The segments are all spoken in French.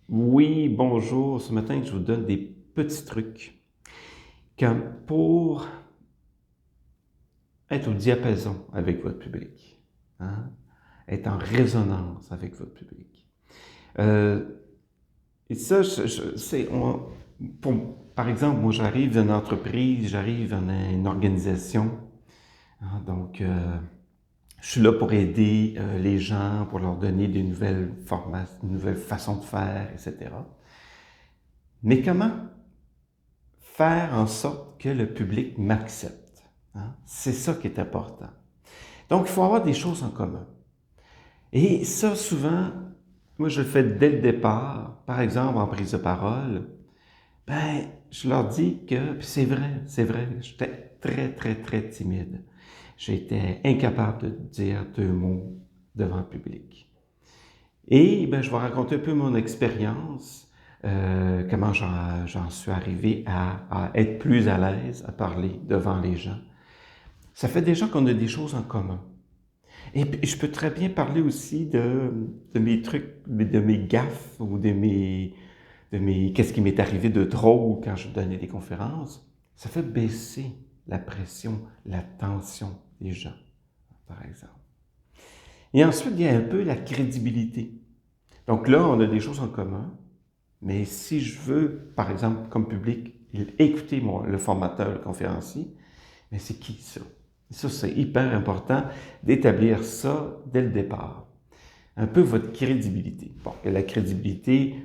Oui, bonjour. Ce matin, je vous donne des petits trucs comme pour être au diapason avec votre public, hein? Être en résonance avec votre public. Euh, et ça, par exemple, moi, j'arrive d'une entreprise, j'arrive dans une organisation, hein, donc je suis là pour aider les gens, pour leur donner des nouvelles formations, de nouvelles façons de faire, etc. Mais comment faire en sorte que le public m'accepte? Hein? C'est ça qui est important. Donc, il faut avoir des choses en commun. Et ça, souvent, moi, je le fais dès le départ. Par exemple, en prise de parole, ben, je leur dis que, puis c'est vrai, j'étais très, très, très timide. J'étais incapable de dire 2 mots devant le public. Et ben, je vais raconter un peu mon expérience, comment j'en suis arrivé à être plus à l'aise à parler devant les gens. Ça fait déjà qu'on a des choses en commun. Et puis, je peux très bien parler aussi de mes trucs, de mes gaffes ou qu'est-ce qui m'est arrivé de drôle quand je donnais des conférences. Ça fait baisser la pression, la tension des gens, par exemple. Et ensuite, il y a un peu la crédibilité. Donc là, on a des choses en commun, mais si je veux, par exemple, comme public, écouter le formateur, le conférencier, mais c'est qui ça? Et ça, c'est hyper important d'établir ça dès le départ. Un peu votre crédibilité. Bon, et la crédibilité,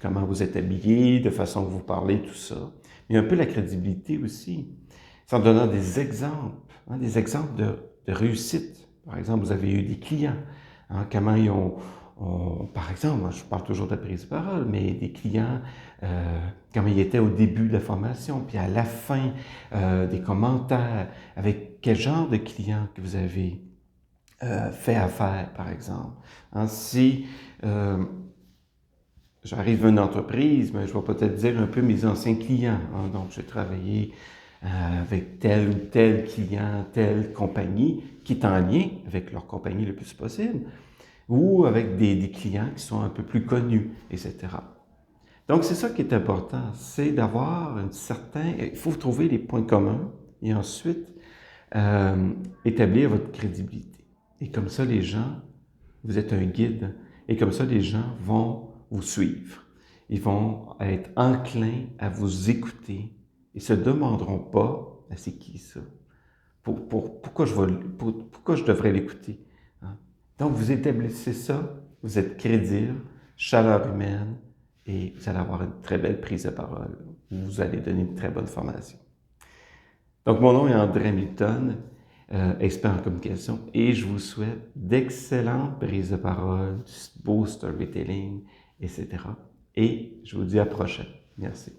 comment vous êtes habillé, de façon que vous parlez, tout ça. Mais un peu la crédibilité aussi, c'est en donnant des exemples, hein, des exemples de réussite. Par exemple, vous avez eu des clients, hein, comment ils par exemple, moi, je parle toujours de prise de parole, mais des clients, comment ils étaient au début de la formation, puis à la fin, des commentaires, avec quel genre de clients que vous avez fait affaire, par exemple. Hein, si j'arrive à une entreprise, ben, je vais peut-être dire un peu mes anciens clients. Hein, donc, j'ai travaillé avec tel ou tel client, telle compagnie, qui est en lien avec leur compagnie le plus possible, ou avec des clients qui sont un peu plus connus, etc. Donc, c'est ça qui est important, c'est d'avoir une certaine... Il faut trouver les points communs et ensuite établir votre crédibilité. Et comme ça, les gens, vous êtes un guide, et comme ça, les gens vont vous suivre. Ils vont être enclins à vous écouter et se demanderont pas, ben, c'est qui ça? Pourquoi je devrais l'écouter? Hein? Donc, vous établissez ça, vous êtes crédible, chaleur humaine, et vous allez avoir une très belle prise de parole. Vous allez donner une très bonne formation. Donc, mon nom est André Hamilton, expert en communication, et je vous souhaite d'excellentes prises de parole, beau storytelling, etc. Et je vous dis à la prochaine. Merci.